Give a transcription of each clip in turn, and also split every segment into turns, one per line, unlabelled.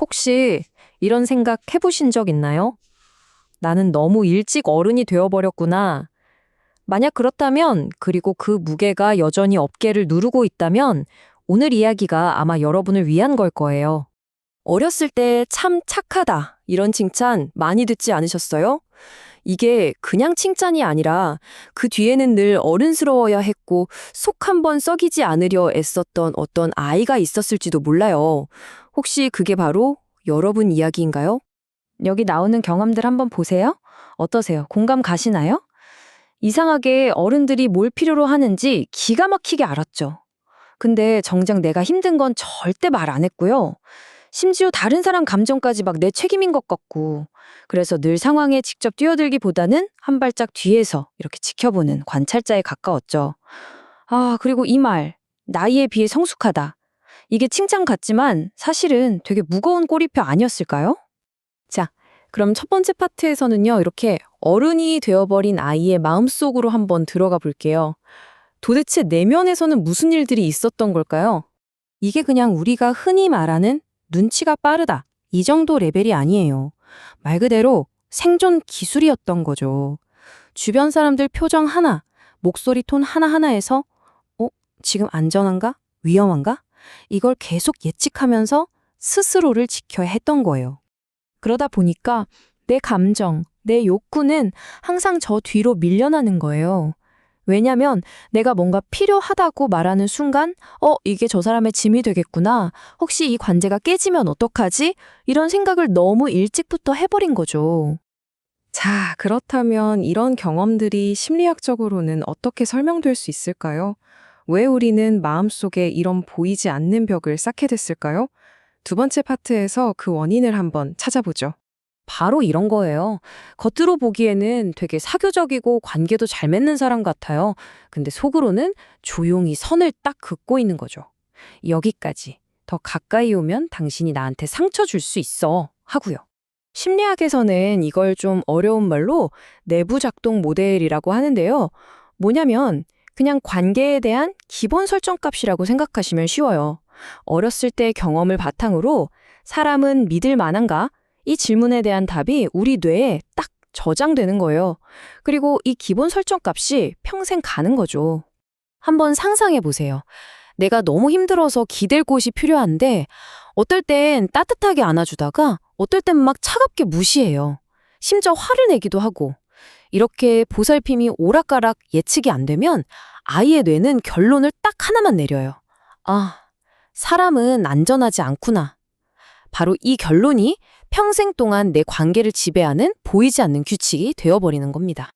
혹시 이런 생각 해보신 적 있나요? 나는 너무 일찍 어른이 되어버렸구나. 만약 그렇다면, 그리고 그 무게가 여전히 어깨를 누르고 있다면, 오늘 이야기가 아마 여러분을 위한 걸 거예요.
어렸을 때 참 착하다. 이런 칭찬 많이 듣지 않으셨어요? 이게 그냥 칭찬이 아니라 그 뒤에는 늘 어른스러워야 했고 속 한번 썩이지 않으려 애썼던 어떤 아이가 있었을지도 몰라요. 혹시 그게 바로 여러분 이야기인가요?
여기 나오는 경험들 한번 보세요. 어떠세요? 공감 가시나요? 이상하게 어른들이 뭘 필요로 하는지 기가 막히게 알았죠. 근데 정작 내가 힘든 건 절대 말 안 했고요. 심지어 다른 사람 감정까지 막 내 책임인 것 같고. 그래서 늘 상황에 직접 뛰어들기보다는 한 발짝 뒤에서 이렇게 지켜보는 관찰자에 가까웠죠. 아, 그리고 이 말, 나이에 비해 성숙하다. 이게 칭찬 같지만 사실은 되게 무거운 꼬리표 아니었을까요? 자, 그럼 첫 번째 파트에서는요, 이렇게 어른이 되어버린 아이의 마음속으로 한번 들어가 볼게요. 도대체 내면에서는 무슨 일들이 있었던 걸까요? 이게 그냥 우리가 흔히 말하는 눈치가 빠르다. 이 정도 레벨이 아니에요. 말 그대로 생존 기술이었던 거죠. 주변 사람들 표정 하나, 목소리 톤 하나하나에서 지금 안전한가? 위험한가? 이걸 계속 예측하면서 스스로를 지켜야 했던 거예요. 그러다 보니까 내 감정, 내 욕구는 항상 저 뒤로 밀려나는 거예요. 왜냐면 내가 뭔가 필요하다고 말하는 순간, 이게 저 사람의 짐이 되겠구나. 혹시 이 관계가 깨지면 어떡하지? 이런 생각을 너무 일찍부터 해버린 거죠.
자, 그렇다면 이런 경험들이 심리학적으로는 어떻게 설명될 수 있을까요? 왜 우리는 마음속에 이런 보이지 않는 벽을 쌓게 됐을까요? 두 번째 파트에서 그 원인을 한번 찾아보죠.
바로 이런 거예요. 겉으로 보기에는 되게 사교적이고 관계도 잘 맺는 사람 같아요. 근데 속으로는 조용히 선을 딱 긋고 있는 거죠. 여기까지. 더 가까이 오면 당신이 나한테 상처 줄 수 있어. 하고요. 심리학에서는 이걸 좀 어려운 말로 내부 작동 모델이라고 하는데요. 뭐냐면 그냥 관계에 대한 기본 설정값이라고 생각하시면 쉬워요. 어렸을 때 경험을 바탕으로 사람은 믿을 만한가? 이 질문에 대한 답이 우리 뇌에 딱 저장되는 거예요. 그리고 이 기본 설정값이 평생 가는 거죠. 한번 상상해 보세요. 내가 너무 힘들어서 기댈 곳이 필요한데 어떨 땐 따뜻하게 안아주다가 어떨 땐 막 차갑게 무시해요. 심지어 화를 내기도 하고. 이렇게 보살핌이 오락가락 예측이 안 되면 아이의 뇌는 결론을 딱 하나만 내려요. 아, 사람은 안전하지 않구나. 바로 이 결론이 평생 동안 내 관계를 지배하는 보이지 않는 규칙이 되어버리는 겁니다.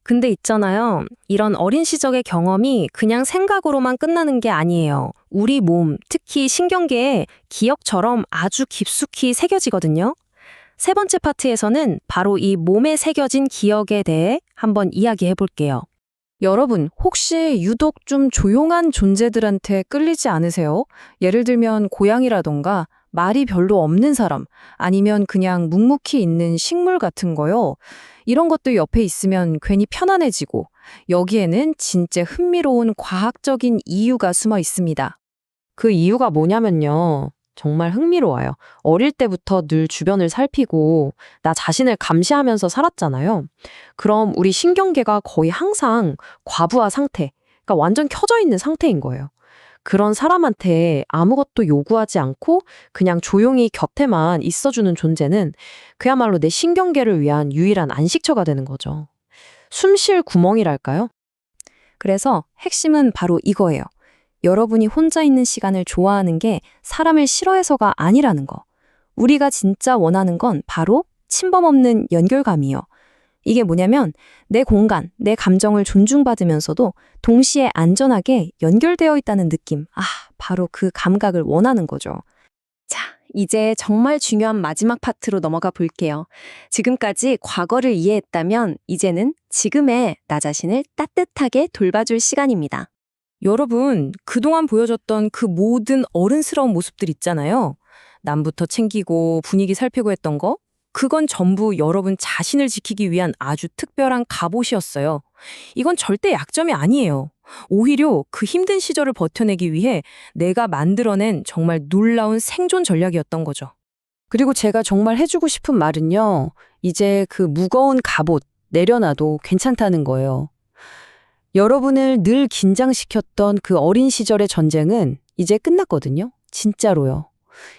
근데 있잖아요. 이런 어린 시절의 경험이 그냥 생각으로만 끝나는 게 아니에요. 우리 몸, 특히 신경계에 기억처럼 아주 깊숙이 새겨지거든요. 세 번째 파트에서는 바로 이 몸에 새겨진 기억에 대해 한번 이야기해 볼게요. 여러분, 혹시 유독 좀 조용한 존재들한테 끌리지 않으세요? 예를 들면 고양이라던가 말이 별로 없는 사람, 아니면 그냥 묵묵히 있는 식물 같은 거요. 이런 것들 옆에 있으면 괜히 편안해지고 여기에는 진짜 흥미로운 과학적인 이유가 숨어 있습니다. 그 이유가 뭐냐면요. 정말 흥미로워요. 어릴 때부터 늘 주변을 살피고 나 자신을 감시하면서 살았잖아요. 그럼 우리 신경계가 거의 항상 과부하 상태, 그러니까 완전 켜져 있는 상태인 거예요. 그런 사람한테 아무것도 요구하지 않고 그냥 조용히 곁에만 있어주는 존재는 그야말로 내 신경계를 위한 유일한 안식처가 되는 거죠. 숨쉴 구멍이랄까요? 그래서 핵심은 바로 이거예요. 여러분이 혼자 있는 시간을 좋아하는 게 사람을 싫어해서가 아니라는 거. 우리가 진짜 원하는 건 바로 침범 없는 연결감이요. 이게 뭐냐면 내 공간, 내 감정을 존중받으면서도 동시에 안전하게 연결되어 있다는 느낌. 바로 그 감각을 원하는 거죠. 자, 이제 정말 중요한 마지막 파트로 넘어가 볼게요. 지금까지 과거를 이해했다면 이제는 지금의 나 자신을 따뜻하게 돌봐줄 시간입니다. 여러분, 그동안 보여줬던 그 모든 어른스러운 모습들 있잖아요. 남부터 챙기고 분위기 살피고 했던 거. 그건 전부 여러분 자신을 지키기 위한 아주 특별한 갑옷이었어요. 이건 절대 약점이 아니에요. 오히려 그 힘든 시절을 버텨내기 위해 내가 만들어낸 정말 놀라운 생존 전략이었던 거죠. 그리고 제가 정말 해주고 싶은 말은요. 이제 그 무거운 갑옷 내려놔도 괜찮다는 거예요. 여러분을 늘 긴장시켰던 그 어린 시절의 전쟁은 이제 끝났거든요. 진짜로요.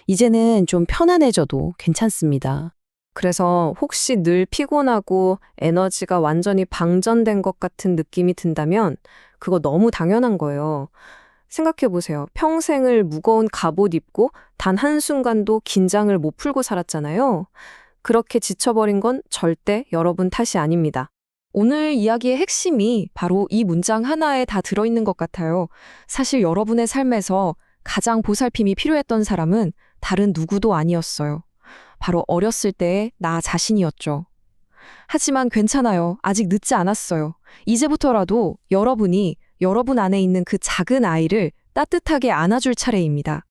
이제는 좀 편안해져도 괜찮습니다.
그래서 혹시 늘 피곤하고 에너지가 완전히 방전된 것 같은 느낌이 든다면 그거 너무 당연한 거예요. 생각해 보세요. 평생을 무거운 갑옷 입고 단 한순간도 긴장을 못 풀고 살았잖아요. 그렇게 지쳐버린 건 절대 여러분 탓이 아닙니다. 오늘 이야기의 핵심이 바로 이 문장 하나에 다 들어있는 것 같아요. 사실 여러분의 삶에서 가장 보살핌이 필요했던 사람은 다른 누구도 아니었어요. 바로 어렸을 때의 나 자신이었죠. 하지만 괜찮아요. 아직 늦지 않았어요. 이제부터라도 여러분이 여러분 안에 있는 그 작은 아이를 따뜻하게 안아줄 차례입니다.